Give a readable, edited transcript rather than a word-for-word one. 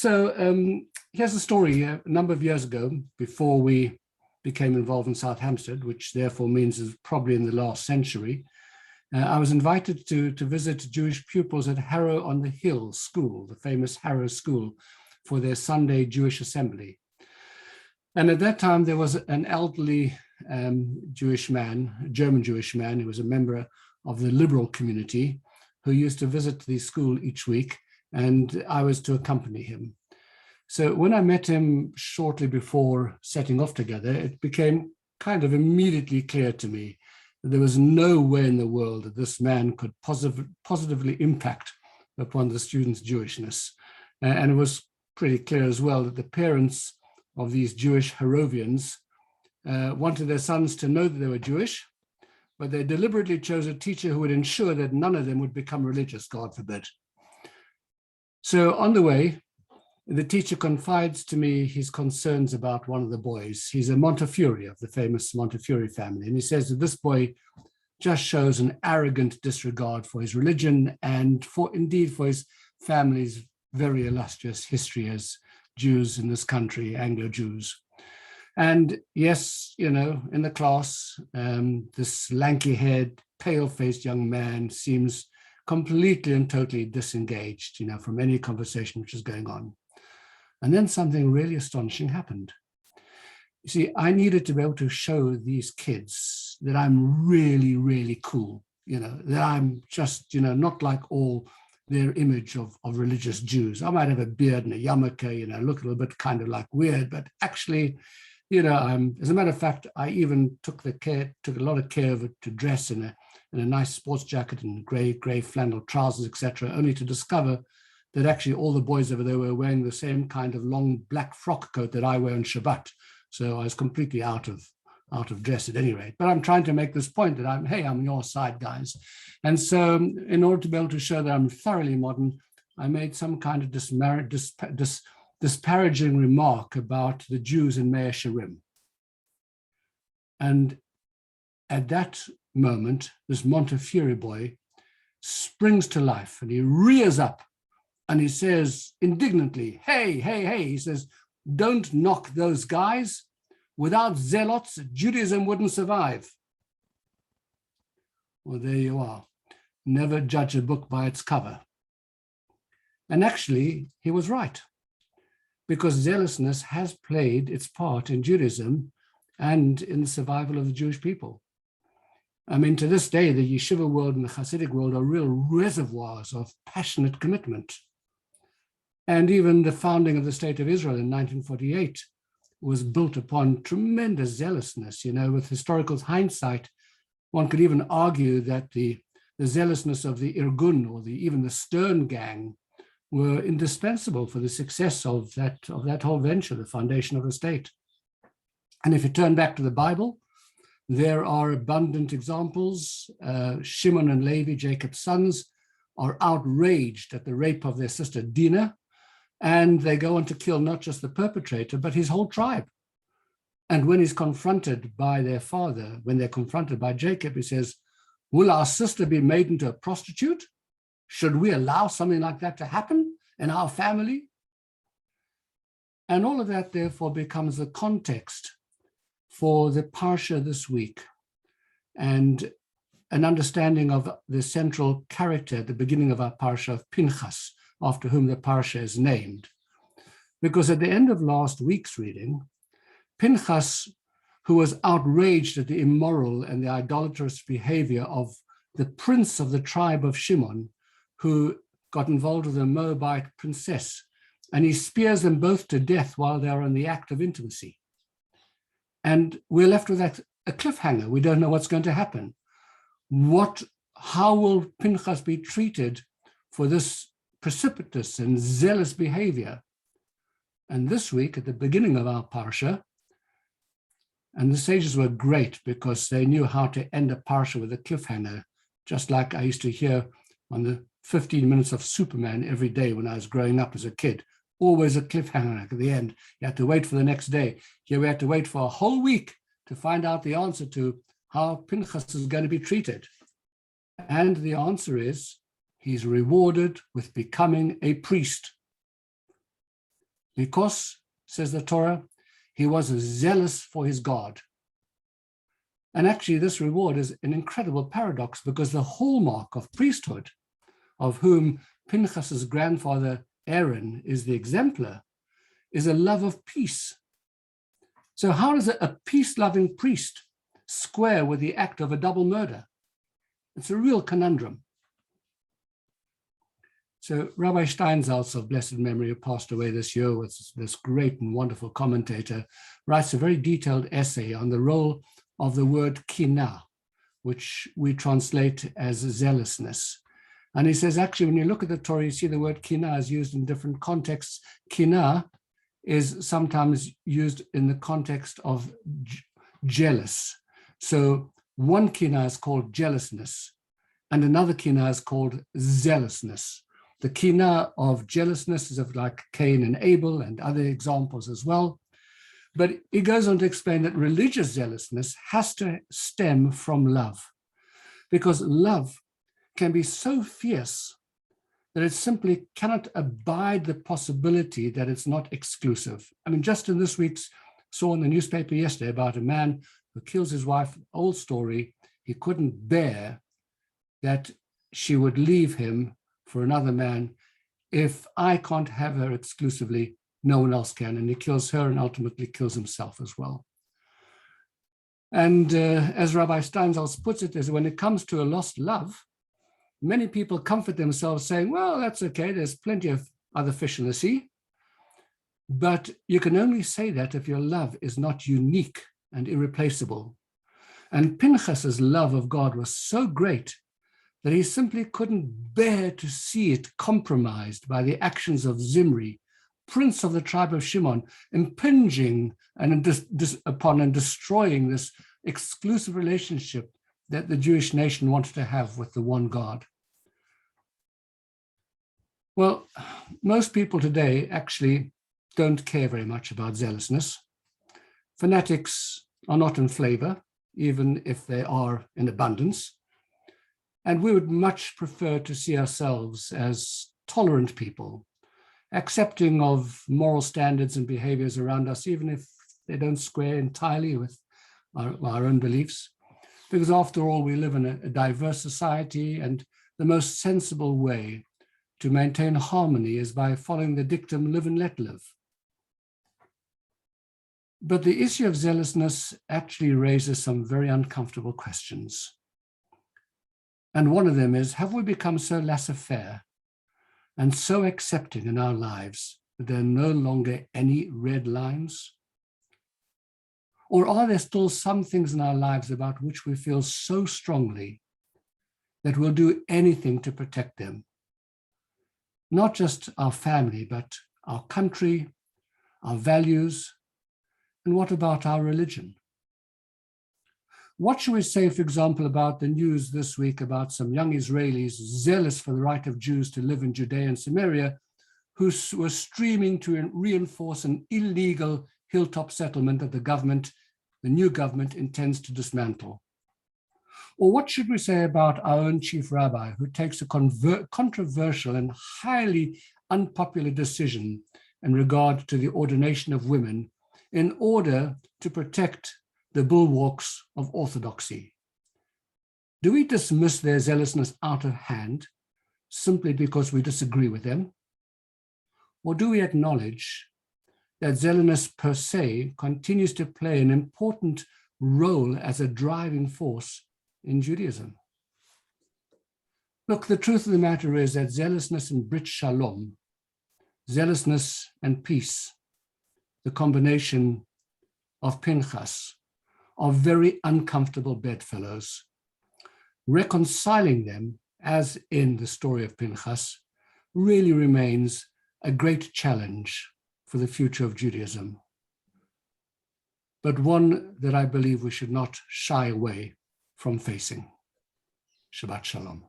Here's a story. A number of years ago, before we became involved in South Hampstead, which therefore means is probably in the last century, I was invited to visit Jewish pupils at Harrow-on-the-Hill School, the famous Harrow School, for their Sunday Jewish assembly. And at that time, there was an elderly Jewish man, a German Jewish man, who was a member of the liberal community, who used to visit the school each week, and I was to accompany him. So when I met him shortly before setting off together, it became kind of immediately clear to me that there was no way in the world that this man could positively impact upon the students' Jewishness. And it was pretty clear as well that the parents of these Jewish Harrovians wanted their sons to know that they were Jewish, but they deliberately chose a teacher who would ensure that none of them would become religious, God forbid. So on the way, the teacher confides to me his concerns about one of the boys. He's a Montefiore of the famous Montefiore family. And he says that this boy just shows an arrogant disregard for his religion and indeed for his family's very illustrious history as Jews in this country, Anglo-Jews. And yes, you know, in the class, this lanky-haired, pale-faced young man seems completely and totally disengaged, you know, from any conversation which is going on. And then something really astonishing happened. You see, I needed to be able to show these kids that I'm really, really cool, you know, that I'm just, you know, not like all their image of religious Jews. I might have a beard and a yarmulke, you know, look a little bit kind of like weird, but actually, you know, as a matter of fact, I even took a lot of care of it to dress in a nice sports jacket and gray flannel trousers, etc., only to discover that actually all the boys over there were wearing the same kind of long black frock coat that I wear on Shabbat. So I was completely out of dress at any rate. But I'm trying to make this point that I'm on your side, guys. And so in order to be able to show that I'm thoroughly modern, I made some kind of disparaging remark about the Jews in Mea Shearim. And at that moment, this Montefiore boy springs to life and he rears up and he says indignantly, hey, he says, don't knock those guys. Without zealots, Judaism wouldn't survive. Well, there you are. Never judge a book by its cover. And actually, he was right, because zealousness has played its part in Judaism and in the survival of the Jewish people. I mean, to this day, the yeshiva world and the Hasidic world are real reservoirs of passionate commitment. And even the founding of the State of Israel in 1948 was built upon tremendous zealousness. You know, with historical hindsight, one could even argue that the zealousness of the Irgun or even the Stern Gang were indispensable for the success of that whole venture, the foundation of the state. And if you turn back to the Bible, there are abundant examples. Shimon and Levi, Jacob's sons, are outraged at the rape of their sister Dinah, and they go on to kill not just the perpetrator, but his whole tribe. And when he's confronted by their father, when they're confronted by Jacob, he says, will our sister be made into a prostitute? Should we allow something like that to happen in our family? And all of that, therefore, becomes the context for the Parsha this week and an understanding of the central character at the beginning of our Parsha of Pinchas, after whom the Parsha is named. Because at the end of last week's reading, Pinchas, who was outraged at the immoral and the idolatrous behavior of the prince of the tribe of Shimon, who got involved with a Moabite princess, and he spears them both to death while they are in the act of intimacy. And we're left with a cliffhanger. We don't know what's going to happen. How will Pinchas be treated for this precipitous and zealous behavior? And this week, at the beginning of our Parsha, and the sages were great because they knew how to end a Parsha with a cliffhanger, just like I used to hear on the 15 minutes of Superman every day when I was growing up as a kid. Always a cliffhanger at the end. You had to wait for the next day. Here we had to wait for a whole week to find out the answer to how Pinchas is going to be treated. And the answer is, he's rewarded with becoming a priest. because, says the Torah, he was zealous for his God. And actually, this reward is an incredible paradox, because the hallmark of priesthood, of whom Pinchas's grandfather Aaron is the exemplar, is a love of peace. So how does a peace-loving priest square with the act of a double murder? It's a real conundrum. So Rabbi Steinsaltz of blessed memory, who passed away this year, was this great and wonderful commentator, writes a very detailed essay on the role of the word kinah, which we translate as zealousness. And he says, actually, when you look at the Torah, you see the word kinah is used in different contexts. Kinah is sometimes used in the context of jealous. So one kinah is called jealousness, and another kinah is called zealousness. The kinah of jealousness is of like Cain and Abel and other examples as well. But he goes on to explain that religious zealousness has to stem from love, because love can be so fierce that it simply cannot abide the possibility that it's not exclusive. I mean, just in this week's, saw in the newspaper yesterday about a man who kills his wife, old story. He couldn't bear that she would leave him for another man. If I can't have her exclusively, no one else can. And he kills her and ultimately kills himself as well. And as Rabbi Steinsaltz puts it, is when it comes to a lost love, many people comfort themselves saying, well, that's okay, there's plenty of other fish in the sea. But you can only say that if your love is not unique and irreplaceable. And Pinchas's love of God was so great that he simply couldn't bear to see it compromised by the actions of Zimri, prince of the tribe of Shimon, impinging upon and destroying this exclusive relationship that the Jewish nation wanted to have with the one God. Well, most people today actually don't care very much about zealousness. Fanatics are not in flavor, even if they are in abundance. And we would much prefer to see ourselves as tolerant people, accepting of moral standards and behaviors around us, even if they don't square entirely with our own beliefs. Because after all, we live in a diverse society, and the most sensible way to maintain harmony is by following the dictum, live and let live. But the issue of zealousness actually raises some very uncomfortable questions. And one of them is, have we become so laissez-faire and so accepting in our lives that there are no longer any red lines? Or are there still some things in our lives about which we feel so strongly that we'll do anything to protect them? Not just our family, but our country, our values, and what about our religion? What should we say, for example, about the news this week about some young Israelis zealous for the right of Jews to live in Judea and Samaria, who were streaming to reinforce an illegal hilltop settlement that the new government intends to dismantle? Or what should we say about our own chief rabbi, who takes a controversial and highly unpopular decision in regard to the ordination of women in order to protect the bulwarks of orthodoxy? Do we dismiss their zealousness out of hand simply because we disagree with them? Or do we acknowledge that zealousness per se continues to play an important role as a driving force in Judaism? Look, the truth of the matter is that zealousness and Brit Shalom, zealousness and peace, the combination of Pinchas, are very uncomfortable bedfellows. Reconciling them, as in the story of Pinchas, really remains a great challenge for the future of Judaism, but one that I believe we should not shy away from facing. Shabbat Shalom.